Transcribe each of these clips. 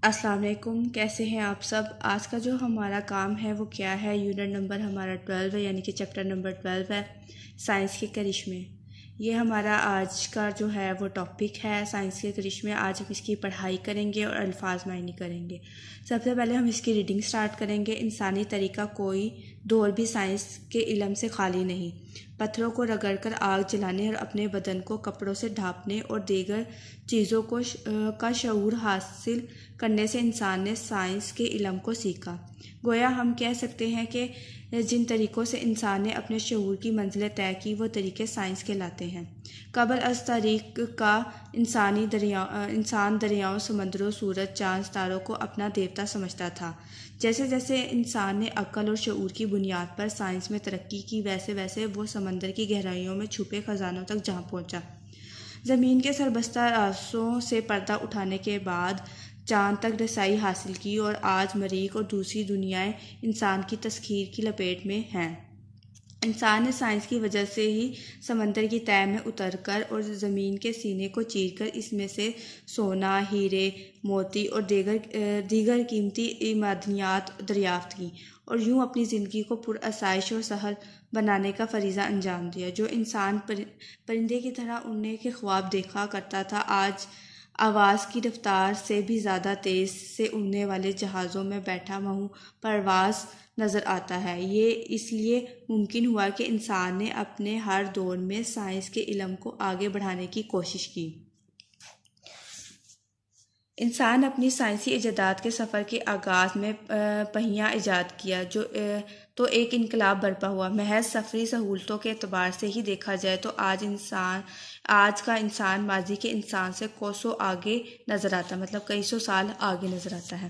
السلام علیکم، کیسے ہیں آپ سب؟ آج کا جو ہمارا کام ہے وہ کیا ہے؟ یونٹ نمبر ہمارا 12 ہے، یعنی کہ چیپٹر نمبر 12 ہے، سائنس کے کرشمے۔ یہ ہمارا آج کا جو ہے وہ ٹاپک ہے، سائنس کے کرشمے۔ آج ہم اس کی پڑھائی کریں گے اور الفاظ معنی کریں گے۔ سب سے پہلے ہم اس کی ریڈنگ سٹارٹ کریں گے۔ انسانی طریقہ کوئی دور بھی سائنس کے علم سے خالی نہیں۔ پتھروں کو رگڑ کر آگ جلانے اور اپنے بدن کو کپڑوں سے ڈھانپنے اور دیگر چیزوں کا شعور حاصل کرنے سے انسان نے سائنس کے علم کو سیکھا۔ گویا ہم کہہ سکتے ہیں کہ جن طریقوں سے انسان نے اپنے شعور کی منزلیں طے کی وہ طریقے سائنس کہلاتے ہیں۔ قبل از تاریخ کا انسان دریاؤں، سمندروں، سورج، چاند، ستاروں کو اپنا دیوتا سمجھتا تھا۔ جیسے جیسے انسان نے عقل اور شعور کی بنیاد پر سائنس میں ترقی کی، ویسے ویسے وہ سمندر کی گہرائیوں میں چھپے خزانوں تک جا پہنچا۔ زمین کے سربستہ رازوں سے پردہ اٹھانے کے بعد چاند تک رسائی حاصل کی اور آج مریخ اور دوسری دنیائیں انسان کی تسخیر کی لپیٹ میں ہیں۔ انسان نے سائنس کی وجہ سے ہی سمندر کی تہہ میں اتر کر اور زمین کے سینے کو چیر کر اس میں سے سونا، ہیرے، موتی اور دیگر قیمتی معدنیات دریافت کی اور یوں اپنی زندگی کو پرآسائش اور سہل بنانے کا فریضہ انجام دیا۔ جو انسان پرندے کی طرح اڑنے کے خواب دیکھا کرتا تھا، آج آواز کی رفتار سے بھی زیادہ تیز سے اڑنے والے جہازوں میں بیٹھا ماہو پرواز نظر آتا ہے۔ یہ اس لیے ممکن ہوا کہ انسان نے اپنے ہر دور میں سائنس کے علم کو آگے بڑھانے کی کوشش کی۔ انسان اپنی سائنسی ایجادات کے سفر کے آغاز میں پہیہ ایجاد کیا تو ایک انقلاب برپا ہوا۔ محض سفری سہولتوں کے اعتبار سے ہی دیکھا جائے تو آج کا انسان ماضی کے انسان سے کوسوں آگے نظر آتا ہے، مطلب کئی سو سال آگے نظر آتا ہے۔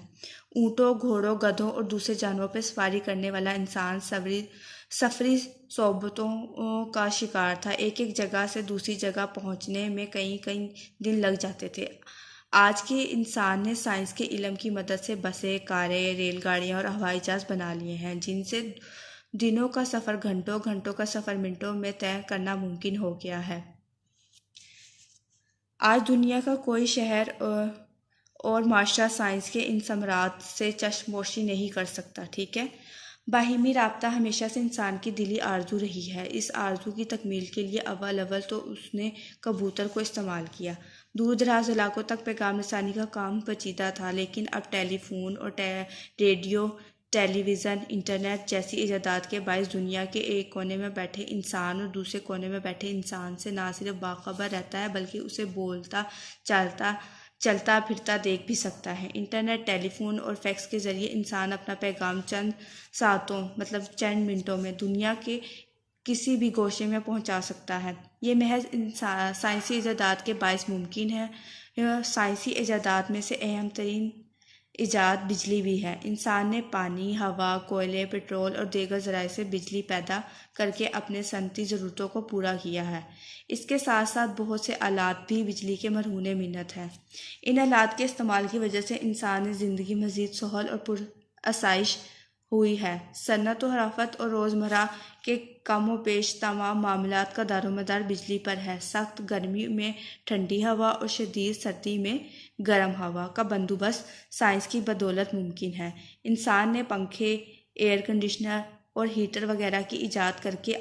اونٹوں، گھوڑوں، گدھوں اور دوسرے جانوروں پر سواری کرنے والا انسان سفری صعوبتوں کا شکار تھا۔ ایک جگہ سے دوسری جگہ پہنچنے میں کئی دن لگ جاتے تھے۔ آج کے انسان نے سائنس کے علم کی مدد سے بسیں، کاریں، ریل گاڑیاں اور ہوائی جہاز بنا لیے ہیں، جن سے دنوں کا سفر گھنٹوں، گھنٹوں کا سفر منٹوں میں طے کرنا ممکن ہو گیا ہے۔ آج دنیا کا کوئی شہر اور معاشرہ سائنس کے ان ثمرات سے چشم پوشی نہیں کر سکتا، ٹھیک ہے؟ باہمی رابطہ ہمیشہ سے انسان کی دلی آرزو رہی ہے۔ اس آرزو کی تکمیل کے لیے اول تو اس نے کبوتر کو استعمال کیا۔ دور دراز علاقوں تک پیغام رسانی کا کام پیچیدہ تھا، لیکن اب ٹیلی فون اور ریڈیو، ٹیلی ویژن، انٹرنیٹ جیسی ایجادات کے باعث دنیا کے ایک کونے میں بیٹھے انسان اور دوسرے کونے میں بیٹھے انسان سے نہ صرف باخبر رہتا ہے بلکہ اسے بولتا، چلتا پھرتا دیکھ بھی سکتا ہے۔ انٹرنیٹ، ٹیلی فون اور فیکس کے ذریعے انسان اپنا پیغام چند ساعتوں مطلب چند منٹوں میں دنیا کے کسی بھی گوشے میں پہنچا سکتا ہے۔ یہ محض سائنسی ایجادات کے باعث ممکن ہے۔ سائنسی ایجادات میں سے اہم ترین ایجاد بجلی بھی ہے۔ انسان نے پانی، ہوا، کوئلے، پٹرول اور دیگر ذرائع سے بجلی پیدا کر کے اپنے صنعتی ضرورتوں کو پورا کیا ہے۔ اس کے ساتھ ساتھ بہت سے آلات بھی بجلی کے مرہون منت ہیں۔ ان آلات کے استعمال کی وجہ سے انسانی زندگی مزید سہل اور پرآسائش ہوئی ہے۔ صنعت و حرفت اور روزمرہ کے کم و بیش تمام معاملات کا دار و مدار بجلی پر ہے۔ سخت گرمی میں ٹھنڈی ہوا اور شدید سردی میں گرم ہوا کا بندوبست سائنس کی بدولت ممکن ہے۔ انسان نے پنکھے، ایئر کنڈیشنر اور ہیٹر وغیرہ کی ایجاد کر کے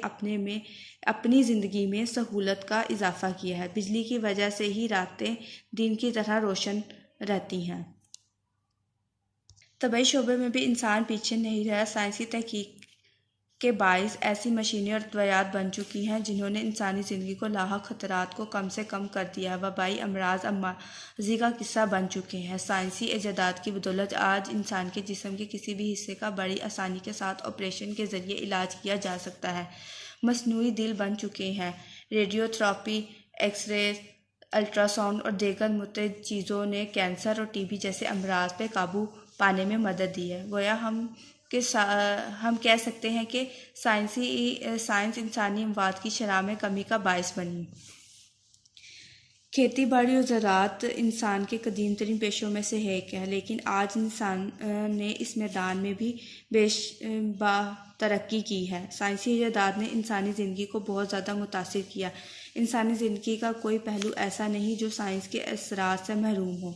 اپنی زندگی میں سہولت کا اضافہ کیا ہے۔ بجلی کی وجہ سے ہی راتیں دن کی طرح روشن رہتی ہیں۔ طبی شعبے میں بھی انسان پیچھے نہیں رہا۔ سائنسی تحقیق کے باعث ایسی مشینیں اور ادویات بن چکی ہیں جنہوں نے انسانی زندگی کو لاحق خطرات کو کم سے کم کر دیا ہے۔ وبائی امراض اب ماضی کا قصہ بن چکے ہیں۔ سائنسی ایجادات کی بدولت آج انسان کے جسم کے کسی بھی حصے کا بڑی آسانی کے ساتھ آپریشن کے ذریعے علاج کیا جا سکتا ہے۔ مصنوعی دل بن چکے ہیں۔ Radio therapy, X ray, ultra sound اور دیگر متعدد چیزوں نے کینسر اور ٹی بی جیسے امراض پہ قابو پانے میں مدد دی ہے۔ گویا ہم کہہ سکتے ہیں کہ سائنس انسانی اموات کی شرح میں کمی کا باعث بنی۔ کھیتی باڑی اور زراعت انسان کے قدیم ترین پیشوں میں سے ایک ہے، لیکن آج انسان نے اس میدان میں بھی ترقی کی ہے۔ سائنسی ایجادات نے انسانی زندگی کو بہت زیادہ متاثر کیا۔ انسانی زندگی کا کوئی پہلو ایسا نہیں جو سائنس کے اثرات سے محروم ہو۔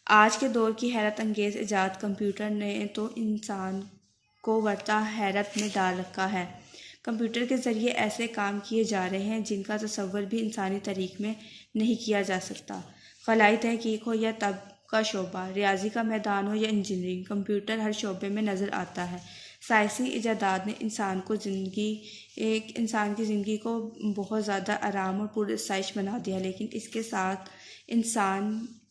آج کے دور کی حیرت انگیز ایجاد کمپیوٹر نے تو انسان کو ورطہ حیرت میں ڈال رکھا ہے۔ کمپیوٹر کے ذریعے ایسے کام کیے جا رہے ہیں جن کا تصور بھی انسانی تاریخ میں نہیں کیا جا سکتا۔ خلائی تحقیق ہو یا طب کا شعبہ، ریاضی کا میدان ہو یا انجینئرنگ، کمپیوٹر ہر شعبے میں نظر آتا ہے۔ سائنسی ایجادات نے انسان کی زندگی کو بہت زیادہ آرام اور پرآسائش بنا دیا، لیکن اس کے ساتھ انسان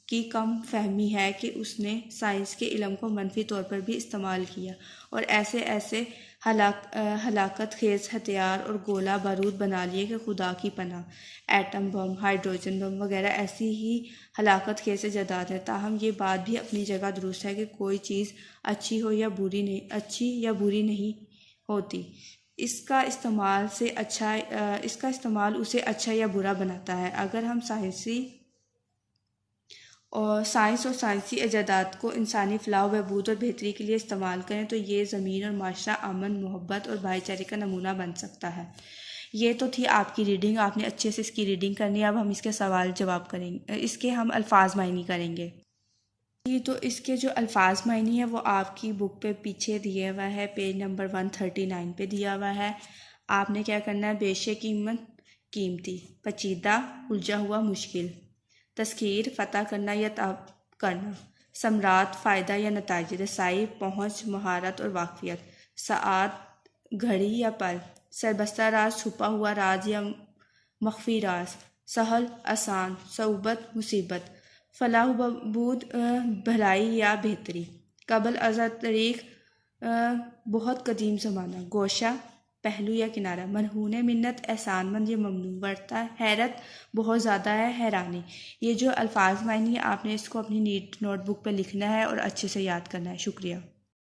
کی کم فہمی ہے کہ اس نے سائنس کے علم کو منفی طور پر بھی استعمال کیا اور ایسے ہلاکت خیز ہتھیار اور گولہ بارود بنا لیے کہ خدا کی پناہ۔ ایٹم بم، ہائیڈروجن بم وغیرہ ایسی ہی ہلاکت خیز ایجادات ہیں۔ تاہم یہ بات بھی اپنی جگہ درست ہے کہ کوئی چیز اچھی یا بری نہیں ہوتی، اس کا استعمال اسے اچھا یا برا بناتا ہے۔ اگر ہم سائنس اور سائنسی ایجادات کو انسانی فلاح و بہبود اور بہتری کے لیے استعمال کریں تو یہ زمین اور معاشرہ امن، محبت اور بھائی چارے کا نمونہ بن سکتا ہے۔ یہ تو تھی آپ کی ریڈنگ، آپ نے اچھے سے اس کی ریڈنگ کرنی ہے۔ اب ہم اس کے سوال جواب کریں گے، اس کے ہم الفاظ معنی کریں گے۔ تو اس کے جو الفاظ معنی ہے وہ آپ کی بک پہ پیچھے دیا ہوا ہے، پیج نمبر 139 پہ دیا ہوا ہے۔ آپ نے کیا کرنا ہے؟ بیش قیمت قیمتی، پیچیدہ الجھا ہوا مشکل، تسخیر فتح کرنا یا تاب کرنا، ثمرات فائدہ یا نتائج، رسائی پہنچ مہارت اور واقفیت، ساعت گھڑی یا پل، سربستہ راز چھپا ہوا راز یا مخفی راز، سہل آسان، صعوبت مصیبت، فلاح و بہبود بھلائی یا بہتری، قبل ازاں تاریخ بہت قدیم زمانہ، گوشہ پہلو یا کنارہ، مرہون منت احسان مند یا ممنون، ورطہ حیرت بہت زیادہ ہے، حیرانی۔ یہ جو الفاظ معنی ہے آپ نے اس کو اپنی نوٹ بک پہ لکھنا ہے اور اچھے سے یاد کرنا ہے۔ شکریہ۔